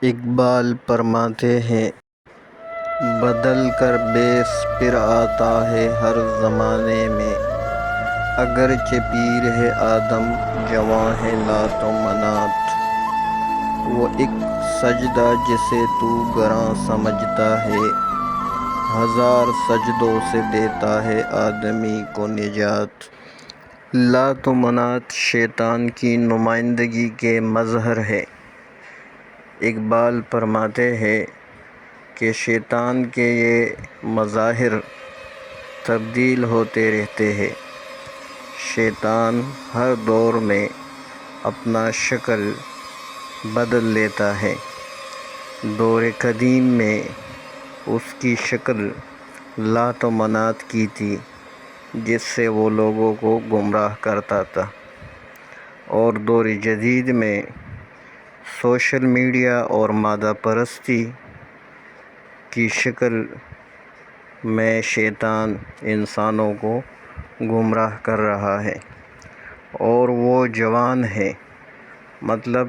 اقبال فرماتے ہیں، بدل کر بیس پھر آتا ہے ہر زمانے میں، اگرچہ پیر ہے آدم جواں ہے لات و منات، وہ ایک سجدہ جسے تو گراں سمجھتا ہے، ہزار سجدوں سے دیتا ہے آدمی کو نجات۔ لات و منات شیطان کی نمائندگی کے مظہر ہے۔ اقبال فرماتے ہیں کہ شیطان کے یہ مظاہر تبدیل ہوتے رہتے ہیں۔ شیطان ہر دور میں اپنا شکل بدل لیتا ہے۔ دور قدیم میں اس کی شکل لات و منات کی تھی، جس سے وہ لوگوں کو گمراہ کرتا تھا، اور دور جدید میں سوشل میڈیا اور مادہ پرستی کی شکل میں شیطان انسانوں کو گمراہ کر رہا ہے، اور وہ جوان ہے، مطلب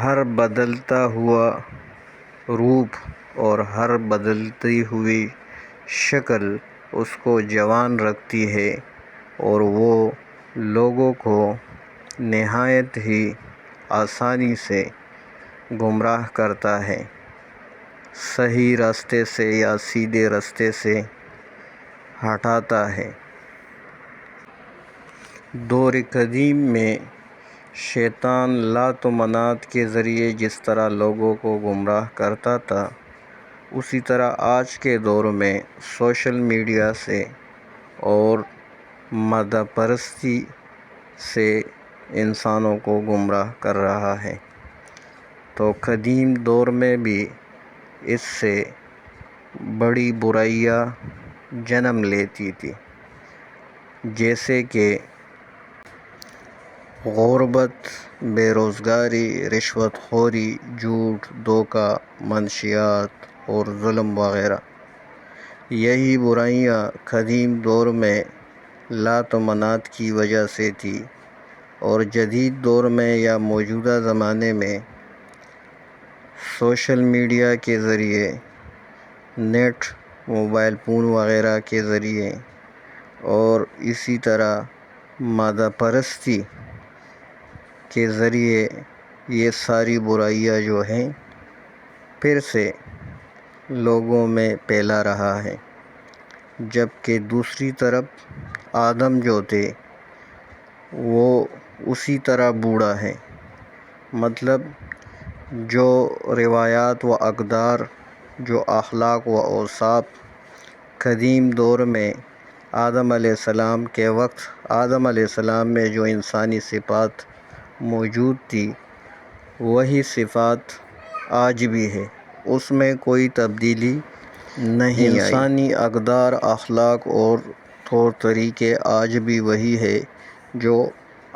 ہر بدلتا ہوا روپ اور ہر بدلتی ہوئی شکل اس کو جوان رکھتی ہے، اور وہ لوگوں کو نہایت ہی آسانی سے گمراہ کرتا ہے، صحیح راستے سے یا سیدھے راستے سے ہٹاتا ہے۔ دور قدیم میں شیطان لات و منات کے ذریعے جس طرح لوگوں کو گمراہ کرتا تھا، اسی طرح آج کے دور میں سوشل میڈیا سے اور مادہ پرستی سے انسانوں کو گمراہ کر رہا ہے۔ تو قدیم دور میں بھی اس سے بڑی برائیاں جنم لیتی تھی، جیسے کہ غربت، بے روزگاری، رشوت خوری، جھوٹ، دھوکہ، منشیات اور ظلم وغیرہ۔ یہی برائیاں قدیم دور میں لات و منات کی وجہ سے تھی، اور جدید دور میں یا موجودہ زمانے میں سوشل میڈیا کے ذریعے، نیٹ، موبائل فون وغیرہ کے ذریعے، اور اسی طرح مادہ پرستی کے ذریعے یہ ساری برائیاں جو ہیں پھر سے لوگوں میں پھیلا رہا ہے، جبکہ دوسری طرف آدم جو تھے وہ اسی طرح بوڑھا ہے، مطلب جو روایات و اقدار، جو اخلاق و اوصاف قدیم دور میں آدم علیہ السلام کے وقت آدم علیہ السلام میں جو انسانی صفات موجود تھی، وہی صفات آج بھی ہے، اس میں کوئی تبدیلی نہیں آئی۔ انسانی اقدار، اخلاق اور طور طریقے آج بھی وہی ہے جو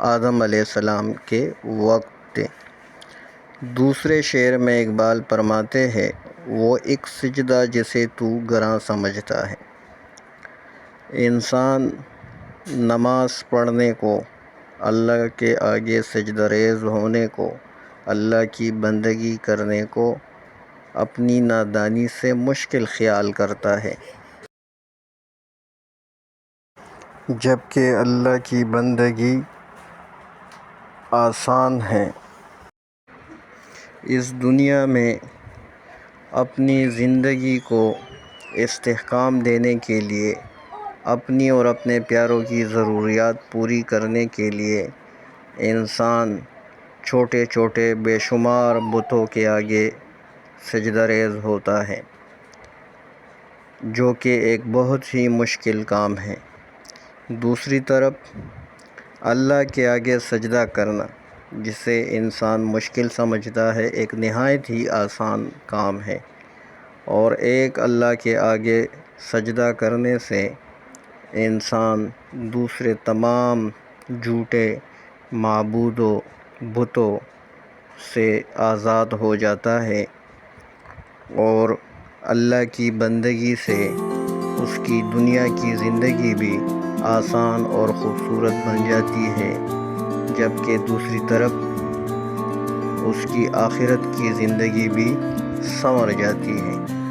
آدم علیہ السلام کے وقت تھے۔ دوسرے شعر میں اقبال فرماتے ہیں، وہ ایک سجدہ جسے تو گراں سمجھتا ہے۔ انسان نماز پڑھنے کو، اللہ کے آگے سجدہ ریز ہونے کو، اللہ کی بندگی کرنے کو اپنی نادانی سے مشکل خیال کرتا ہے، جبکہ اللہ کی بندگی آسان ہے۔ اس دنیا میں اپنی زندگی کو استحکام دینے کے لیے، اپنی اور اپنے پیاروں کی ضروریات پوری کرنے کے لیے انسان چھوٹے چھوٹے بے شمار بتوں کے آگے سجدہ ریز ہوتا ہے، جو کہ ایک بہت ہی مشکل کام ہے۔ دوسری طرف اللہ کے آگے سجدہ کرنا، جسے انسان مشکل سمجھتا ہے، ایک نہایت ہی آسان کام ہے، اور ایک اللہ کے آگے سجدہ کرنے سے انسان دوسرے تمام جھوٹے معبودوں، بتوں سے آزاد ہو جاتا ہے، اور اللہ کی بندگی سے اس کی دنیا کی زندگی بھی آسان اور خوبصورت بن جاتی ہے، جبکہ دوسری طرف اس کی آخرت کی زندگی بھی سنور جاتی ہے۔